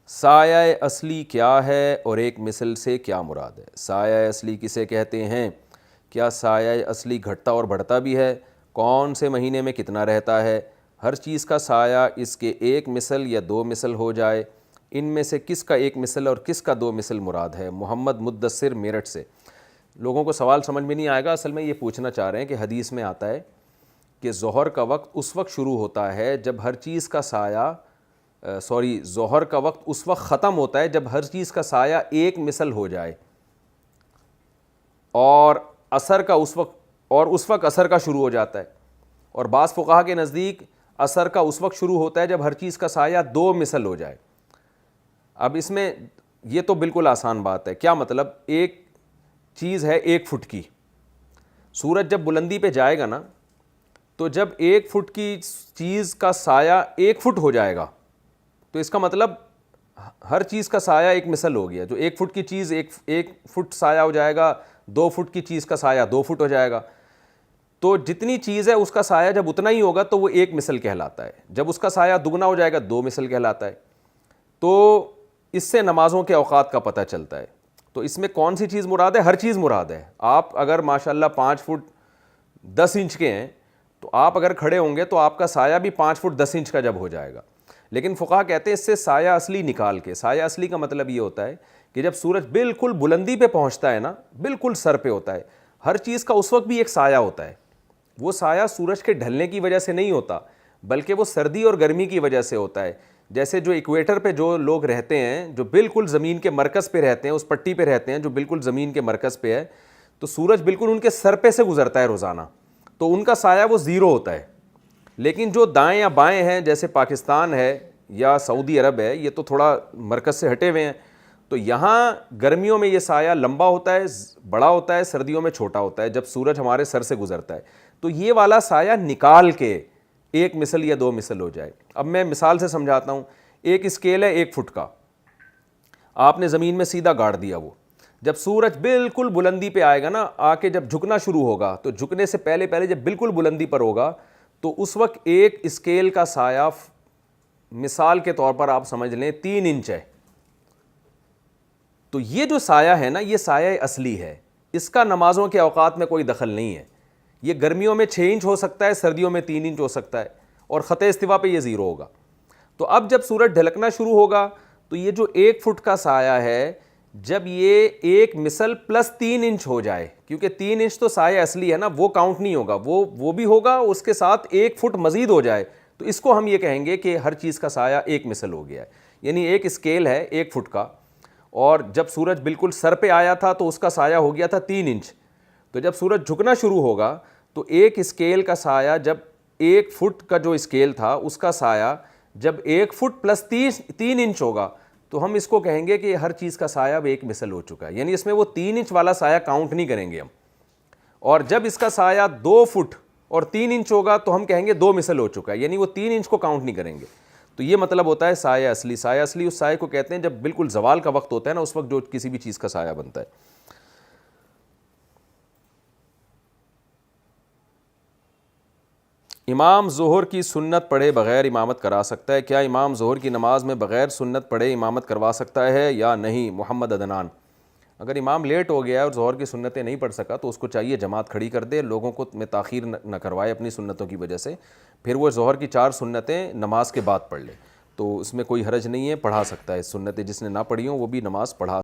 سایہ اصلی کیا ہے اور ایک مثل سے کیا مراد ہے؟ سایہ اصلی کسے کہتے ہیں؟ کیا سایہ اصلی گھٹتا اور بڑھتا بھی ہے؟ کون سے مہینے میں کتنا رہتا ہے؟ ہر چیز کا سایہ اس کے ایک مثل یا دو مثل ہو جائے، ان میں سے کس کا ایک مثل اور کس کا دو مثل مراد ہے؟ محمد مدثر میرٹھ سے۔ لوگوں کو سوال سمجھ میں نہیں آئے گا، اصل میں یہ پوچھنا چاہ رہے ہیں کہ حدیث میں آتا ہے کہ ظہر کا وقت اس وقت شروع ہوتا ہے جب ہر چیز کا سایہ ظہر کا وقت اس وقت ختم ہوتا ہے جب ہر چیز کا سایہ ایک مثل ہو جائے، اور اس وقت عصر کا شروع ہو جاتا ہے، اور بعض فقہا کے نزدیک عصر کا اس وقت شروع ہوتا ہے جب ہر چیز کا سایہ دو مثل ہو جائے۔ اب اس میں یہ تو بالکل آسان بات ہے، کیا مطلب؟ ایک چیز ہے 1 فٹ کی، سورج جب بلندی پہ جائے گا نا، تو جب 1 فٹ کی چیز کا سایہ 1 فٹ ہو جائے گا تو اس کا مطلب ہر چیز کا سایہ ایک مثل ہو گیا۔ جو 1 فٹ کی چیز 1 فٹ سایہ ہو جائے گا، 2 فٹ کی چیز کا سایہ 2 فٹ ہو جائے گا۔ تو جتنی چیز ہے اس کا سایہ جب اتنا ہی ہوگا تو وہ ایک مثل کہلاتا ہے، جب اس کا سایہ دگنا ہو جائے گا 2 مثل کہلاتا ہے۔ تو اس سے نمازوں کے اوقات کا پتہ چلتا ہے۔ تو اس میں کون سی چیز مراد ہے؟ ہر چیز مراد ہے۔ آپ اگر ماشاءاللہ 5 فٹ 10 انچ کے ہیں تو آپ اگر کھڑے ہوں گے تو آپ کا سایہ بھی 5 فٹ 10 انچ کا جب ہو جائے گا۔ لیکن فقہا کہتے ہیں اس سے سایہ اصلی نکال کے، سایہ اصلی کا مطلب یہ ہوتا ہے کہ جب سورج بالکل بلندی پہ پہنچتا ہے نا، بالکل سر پہ ہوتا ہے، ہر چیز کا اس وقت بھی ایک سایہ ہوتا ہے۔ وہ سایہ سورج کے ڈھلنے کی وجہ سے نہیں ہوتا، بلکہ وہ سردی اور گرمی کی وجہ سے ہوتا ہے۔ جیسے جو ایکویٹر پہ جو لوگ رہتے ہیں، جو بالکل زمین کے مرکز پہ رہتے ہیں، اس پٹی پہ رہتے ہیں جو بالکل زمین کے مرکز پہ ہے، تو سورج بالکل ان کے سر پہ سے گزرتا ہے روزانہ، تو ان کا سایہ وہ زیرو ہوتا ہے۔ لیکن جو دائیں یا بائیں ہیں، جیسے پاکستان ہے یا سعودی عرب ہے، یہ تو تھوڑا مرکز سے ہٹے ہوئے ہیں، تو یہاں گرمیوں میں یہ سایہ لمبا ہوتا ہے، بڑا ہوتا ہے، سردیوں میں چھوٹا ہوتا ہے جب سورج ہمارے سر سے گزرتا ہے۔ تو یہ والا سایہ نکال کے ایک مثل یا دو مثل ہو جائے۔ اب میں مثال سے سمجھاتا ہوں۔ ایک اسکیل ہے 1 فٹ کا، آپ نے زمین میں سیدھا گاڑ دیا، وہ جب سورج بالکل بلندی پہ آئے گا نا، آ کے جب جھکنا شروع ہوگا، تو جھکنے سے پہلے جب بالکل بلندی پر ہوگا تو اس وقت ایک اسکیل کا سایہ مثال کے طور پر آپ سمجھ لیں 3 انچ ہے۔ تو یہ جو سایہ ہے نا، یہ سایہ اصلی ہے، اس کا نمازوں کے اوقات میں کوئی دخل نہیں ہے۔ یہ گرمیوں میں 6 انچ ہو سکتا ہے، سردیوں میں 3 انچ ہو سکتا ہے، اور خط استوا پہ یہ زیرو ہوگا۔ تو اب جب سورج ڈھلکنا شروع ہوگا تو یہ جو 1 فٹ کا سایہ ہے، جب یہ ایک مثل پلس 3 انچ ہو جائے، کیونکہ 3 انچ تو سایہ اصلی ہے نا، وہ کاؤنٹ نہیں ہوگا، وہ بھی ہوگا، اس کے ساتھ 1 فٹ مزید ہو جائے، تو اس کو ہم یہ کہیں گے کہ ہر چیز کا سایہ ایک مثل ہو گیا ہے۔ یعنی ایک اسکیل ہے 1 فٹ کا، اور جب سورج بالکل سر پہ آیا تھا تو اس کا سایہ ہو گیا تھا 3 انچ۔ تو جب سورج جھکنا شروع ہوگا تو ایک اسکیل کا سایہ، جب 1 فٹ کا جو اسکیل تھا اس کا سایہ جب 1 فٹ پلس 3 انچ ہوگا تو ہم اس کو کہیں گے کہ ہر چیز کا سایہ اب ایک مثل ہو چکا ہے۔ یعنی اس میں وہ 3 انچ والا سایہ کاؤنٹ نہیں کریں گے ہم، اور جب اس کا سایہ 2 فٹ اور 3 انچ ہوگا تو ہم کہیں گے 2 مثل ہو چکا ہے، یعنی وہ 3 انچ کو کاؤنٹ نہیں کریں گے۔ تو یہ مطلب ہوتا ہے سایہ اصلی۔ سایہ اصلی اس سایہ کو کہتے ہیں جب بالکل زوال کا وقت ہوتا ہے نا، اس وقت جو کسی بھی چیز کا سایہ بنتا ہے۔ امام ظہر کی سنت پڑھے بغیر امامت کرا سکتا ہے؟ کیا امام ظہر کی نماز میں بغیر سنت پڑھے امامت کروا سکتا ہے یا نہیں؟ محمد عدنان۔ اگر امام لیٹ ہو گیا اور ظہر کی سنتیں نہیں پڑھ سکا تو اس کو چاہیے جماعت کھڑی کر دے، لوگوں کو میں تاخیر نہ کروائے اپنی سنتوں کی وجہ سے، پھر وہ ظہر کی 4 سنتیں نماز کے بعد پڑھ لے، تو اس میں کوئی حرج نہیں ہے، پڑھا سکتا ہے۔ سنتیں جس نے نہ پڑھی ہوں وہ بھی نماز پڑھا